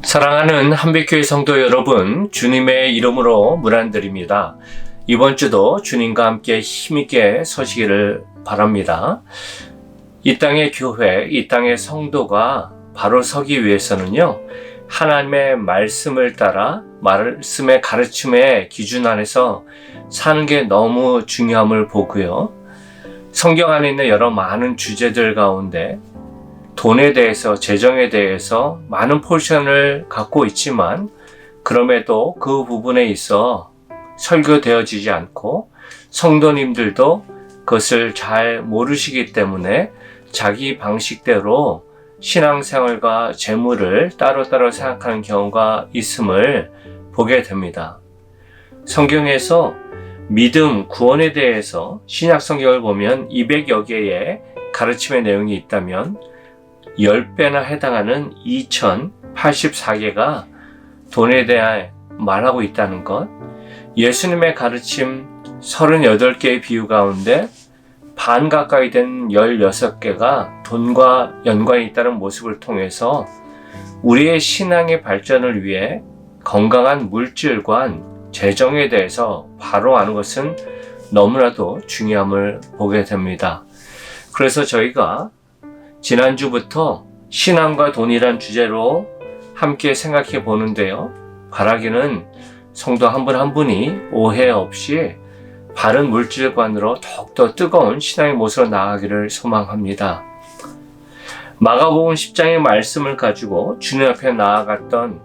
사랑하는 한빛교회 성도 여러분, 주님의 이름으로 문안드립니다. 이번 주도 주님과 함께 힘있게 서시기를 바랍니다. 이 땅의 교회, 이 땅의 성도가 바로 서기 위해서는요, 하나님의 말씀을 따라 말씀의 가르침의 기준 안에서 사는 게 너무 중요함을 보고요. 성경 안에 있는 여러 많은 주제들 가운데 돈에 대해서, 재정에 대해서 많은 포션을 갖고 있지만 그럼에도 그 부분에 있어 설교되어지지 않고 성도님들도 그것을 잘 모르시기 때문에 자기 방식대로 신앙생활과 재물을 따로따로 생각하는 경우가 있음을 보게 됩니다. 성경에서 믿음, 구원에 대해서 신약 성경을 보면 200여 개의 가르침의 내용이 있다면 10배나 해당하는 2084개가 돈에 대해 말하고 있다는 것, 예수님의 가르침 38개의 비유 가운데 반 가까이 된 16개가 돈과 연관이 있다는 모습을 통해서 우리의 신앙의 발전을 위해 건강한 물질관, 재정에 대해서 바로 아는 것은 너무나도 중요함을 보게 됩니다. 그래서 저희가 지난주부터 신앙과 돈이란 주제로 함께 생각해 보는데요. 바라기는 성도 한 분 한 분이 오해 없이 바른 물질관으로 더욱더 뜨거운 신앙의 모습으로 나아가기를 소망합니다. 마가복음 10장의 말씀을 가지고 주님 앞에 나아갔던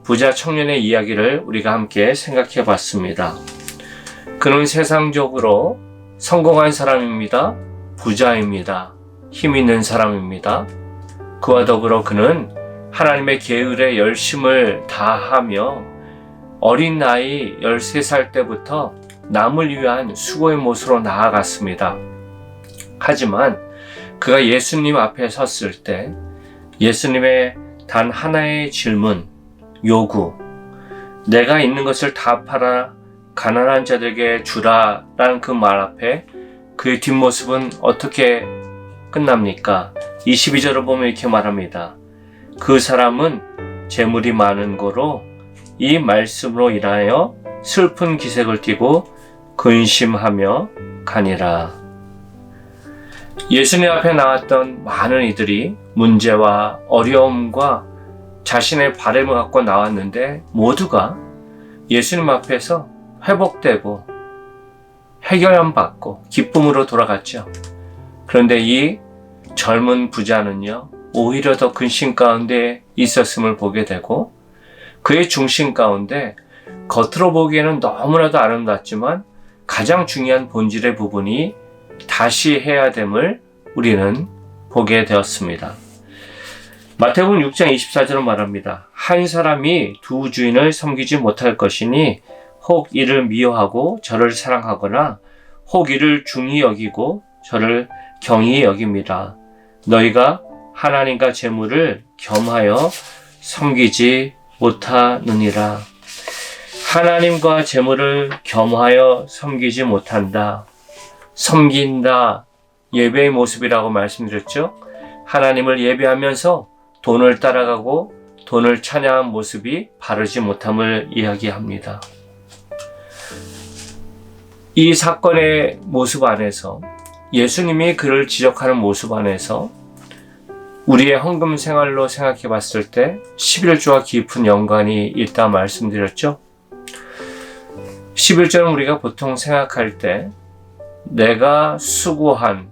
부자 청년의 이야기를 우리가 함께 생각해 봤습니다. 그는 세상적으로 성공한 사람입니다. 부자입니다. 힘 있는 사람입니다. 그와 더불어 그는 하나님의 계율에 열심을 다하며 어린 나이 13살 때부터 남을 위한 수고의 모습으로 나아갔습니다. 하지만 그가 예수님 앞에 섰을 때 예수님의 단 하나의 질문, 요구, 내가 있는 것을 다 팔아 가난한 자들에게 주라 라는 그 말 앞에 그의 뒷모습은 어떻게 끝납니까? 22절을 보면 이렇게 말합니다. 그 사람은 재물이 많은 고로 이 말씀으로 인하여 슬픈 기색을 띠고 근심하며 가니라. 예수님 앞에 나왔던 많은 이들이 문제와 어려움과 자신의 바람을 갖고 나왔는데 모두가 예수님 앞에서 회복되고 해결함 받고 기쁨으로 돌아갔죠. 그런데 이 젊은 부자는요, 오히려 더 근심 가운데 있었음을 보게 되고 그의 중심 가운데 겉으로 보기에는 너무나도 아름답지만 가장 중요한 본질의 부분이 다시 해야 됨을 우리는 보게 되었습니다. 마태복음 6장 24절은 말합니다. 한 사람이 두 주인을 섬기지 못할 것이니 혹 이를 미워하고 저를 사랑하거나 혹 이를 중히 여기고 저를 경히 여깁니다. 너희가 하나님과 재물을 겸하여 섬기지 못하느니라. 하나님과 재물을 겸하여 섬기지 못한다. 섬긴다. 예배의 모습이라고 말씀드렸죠. 하나님을 예배하면서 돈을 따라가고 돈을 찬양한 모습이 바르지 못함을 이야기합니다. 이 사건의 모습 안에서 예수님이 그를 지적하는 모습 안에서 우리의 헌금 생활로 생각해 봤을 때 11조와 깊은 연관이 있다 말씀드렸죠. 11조는 우리가 보통 생각할 때 내가 수고한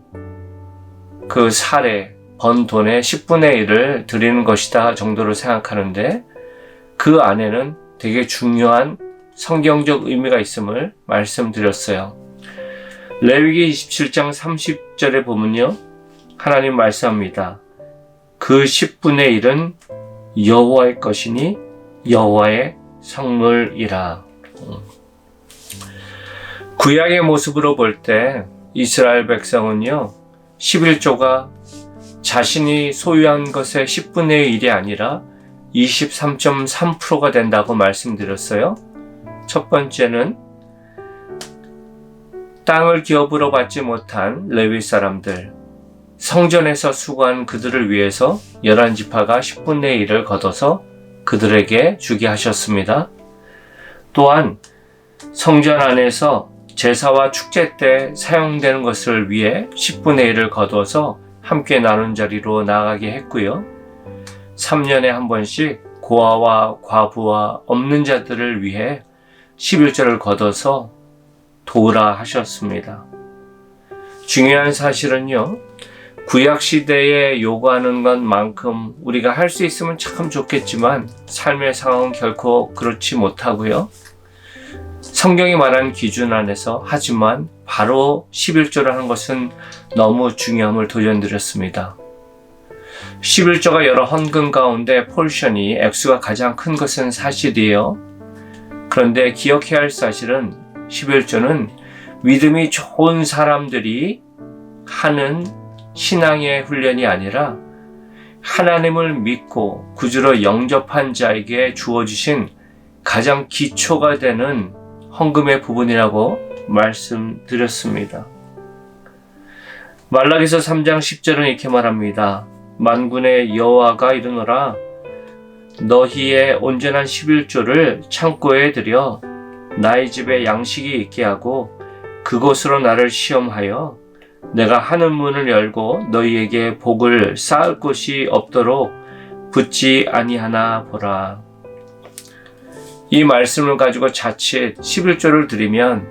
그 사례, 번 돈의 10분의 1을 드리는 것이다 정도로 생각하는데 그 안에는 되게 중요한 성경적 의미가 있음을 말씀드렸어요. 레위기 27장 30절에 보면요, 하나님 말씀합니다. 그 10분의 1은 여호와의 것이니 여호와의 성물이라. 구약의 모습으로 볼 때 이스라엘 백성은요, 11조가 자신이 소유한 것의 10분의 1이 아니라 23.3%가 된다고 말씀드렸어요. 첫 번째는 땅을 기업으로 받지 못한 레위 사람들, 성전에서 수고한 그들을 위해서 11지파가 10분의 1을 걷어서 그들에게 주게 하셨습니다. 또한 성전 안에서 제사와 축제 때 사용되는 것을 위해 10분의 1을 거둬서 함께 나눈 자리로 나아가게 했고요. 3년에 한 번씩 고아와 과부와 없는 자들을 위해 11조를 거둬서 도우라 하셨습니다. 중요한 사실은요, 구약시대에 요구하는 것만큼 우리가 할 수 있으면 참 좋겠지만 삶의 상황은 결코 그렇지 못하고요. 성경이 말한 기준 안에서 하지만 바로 11조를 하는 것은 너무 중요함을 도전드렸습니다. 11조가 여러 헌금 가운데 포션이 액수가 가장 큰 것은 사실이에요. 그런데 기억해야 할 사실은 11조는 믿음이 좋은 사람들이 하는 신앙의 훈련이 아니라 하나님을 믿고 구주로 영접한 자에게 주어주신 가장 기초가 되는 헌금의 부분이라고 말씀드렸습니다. 말라기서 3장 10절은 이렇게 말합니다. 만군의 여호와가 이르노라 너희의 온전한 11조를 창고에 들여 나의 집에 양식이 있게 하고 그곳으로 나를 시험하여 내가 하늘 문을 열고 너희에게 복을 쌓을 곳이 없도록 붙지 아니하나 보라. 이 말씀을 가지고 자칫 11조를 드리면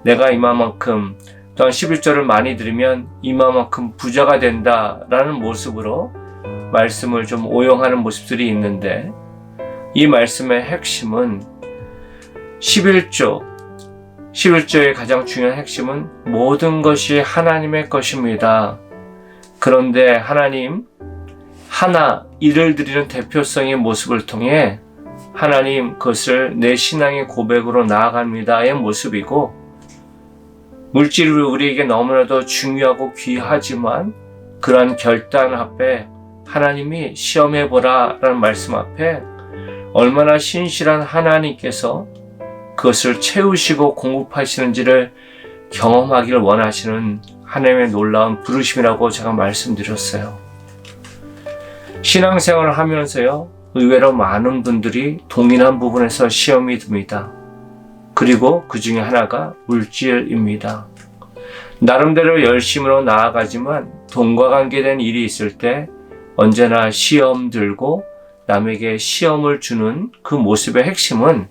내가 이만큼 또한 11조를 많이 드리면 이만큼 부자가 된다라는 모습으로 말씀을 좀 오용하는 모습들이 있는데 이 말씀의 핵심은 11조의 가장 중요한 핵심은 모든 것이 하나님의 것입니다. 그런데 하나님 하나 일을 드리는 대표성의 모습을 통해 하나님 그것을 내 신앙의 고백으로 나아갑니다의 모습이고 물질이 우리에게 너무나도 중요하고 귀하지만 그러한 결단 앞에 하나님이 시험해보라 라는 말씀 앞에 얼마나 신실한 하나님께서 그것을 채우시고 공급하시는지를 경험하기를 원하시는 하나님의 놀라운 부르심이라고 제가 말씀드렸어요. 신앙생활을 하면서요, 의외로 많은 분들이 동일한 부분에서 시험이 듭니다. 그리고 그 중에 하나가 물질입니다. 나름대로 열심으로 나아가지만 돈과 관계된 일이 있을 때 언제나 시험 들고 남에게 시험을 주는 그 모습의 핵심은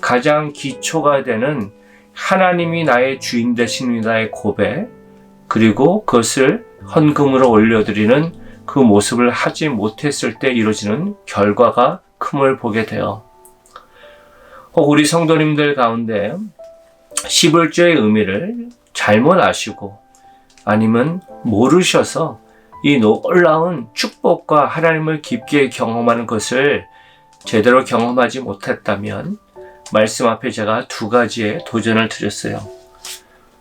가장 기초가 되는 하나님이 나의 주인 되십니다의 고백, 그리고 그것을 헌금으로 올려드리는 그 모습을 하지 못했을 때 이루어지는 결과가 큼을 보게 돼요. 우리 성도님들 가운데 11조의 의미를 잘못 아시고 아니면 모르셔서 이 놀라운 축복과 하나님을 깊게 경험하는 것을 제대로 경험하지 못했다면 말씀 앞에 제가 두 가지의 도전을 드렸어요.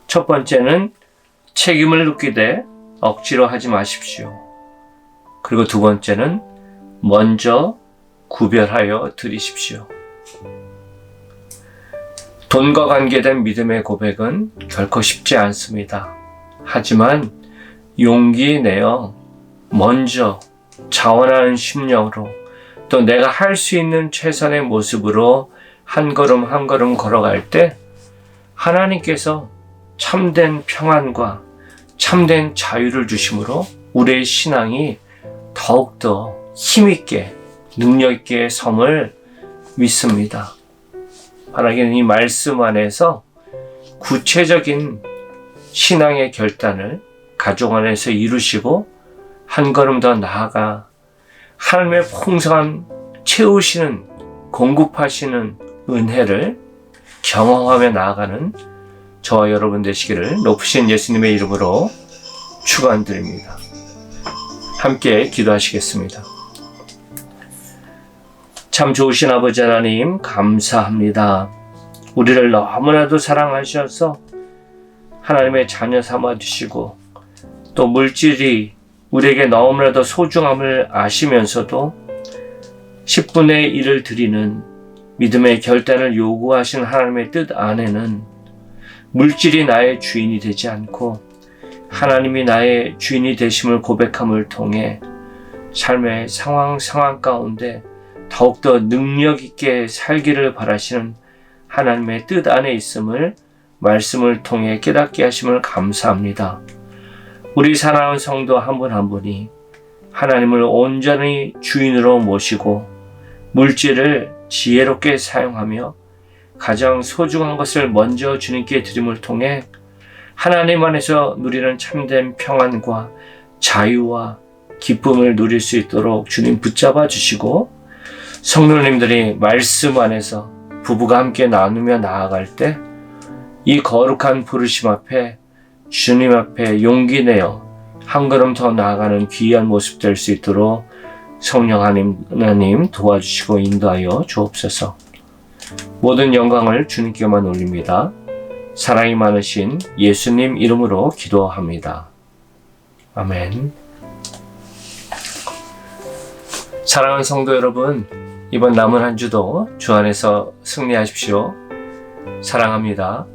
첫 번째는 책임을 느끼되 억지로 하지 마십시오. 그리고 두 번째는 먼저 구별하여 드리십시오. 돈과 관계된 믿음의 고백은 결코 쉽지 않습니다. 하지만 용기 내어 먼저 자원하는 심령으로 또 내가 할 수 있는 최선의 모습으로 한 걸음 한 걸음 걸어갈 때 하나님께서 참된 평안과 참된 자유를 주심으로 우리의 신앙이 더욱더 힘있게 능력있게 섬을 믿습니다. 하나님은 이 말씀 안에서 구체적인 신앙의 결단을 가족 안에서 이루시고 한 걸음 더 나아가 하나님의 풍성한 채우시는 공급하시는 은혜를 경험하며 나아가는 저와 여러분 되시기를 높으신 예수님의 이름으로 축원드립니다. 함께 기도하시겠습니다. 참 좋으신 아버지 하나님 감사합니다. 우리를 너무나도 사랑하셔서 하나님의 자녀 삼아주시고 또 물질이 우리에게 너무나도 소중함을 아시면서도 10분의 1을 드리는 믿음의 결단을 요구하신 하나님의 뜻 안에는 물질이 나의 주인이 되지 않고 하나님이 나의 주인이 되심을 고백함을 통해 삶의 상황 가운데 더욱더 능력 있게 살기를 바라시는 하나님의 뜻 안에 있음을 말씀을 통해 깨닫게 하심을 감사합니다. 우리 사랑하는 성도 한 분 한 분이 하나님을 온전히 주인으로 모시고 물질을 지혜롭게 사용하며 가장 소중한 것을 먼저 주님께 드림을 통해 하나님 안에서 누리는 참된 평안과 자유와 기쁨을 누릴 수 있도록 주님 붙잡아 주시고, 성도님들이 말씀 안에서 부부가 함께 나누며 나아갈 때 이 거룩한 부르심 앞에 주님 앞에 용기 내어 한 걸음 더 나아가는 귀한 모습 될 수 있도록 성령 하나님 도와주시고 인도하여 주옵소서. 모든 영광을 주님께만 올립니다. 사랑이 많으신 예수님 이름으로 기도합니다. 아멘. 사랑하는 성도 여러분, 이번 남은 한 주도 주 안에서 승리하십시오. 사랑합니다.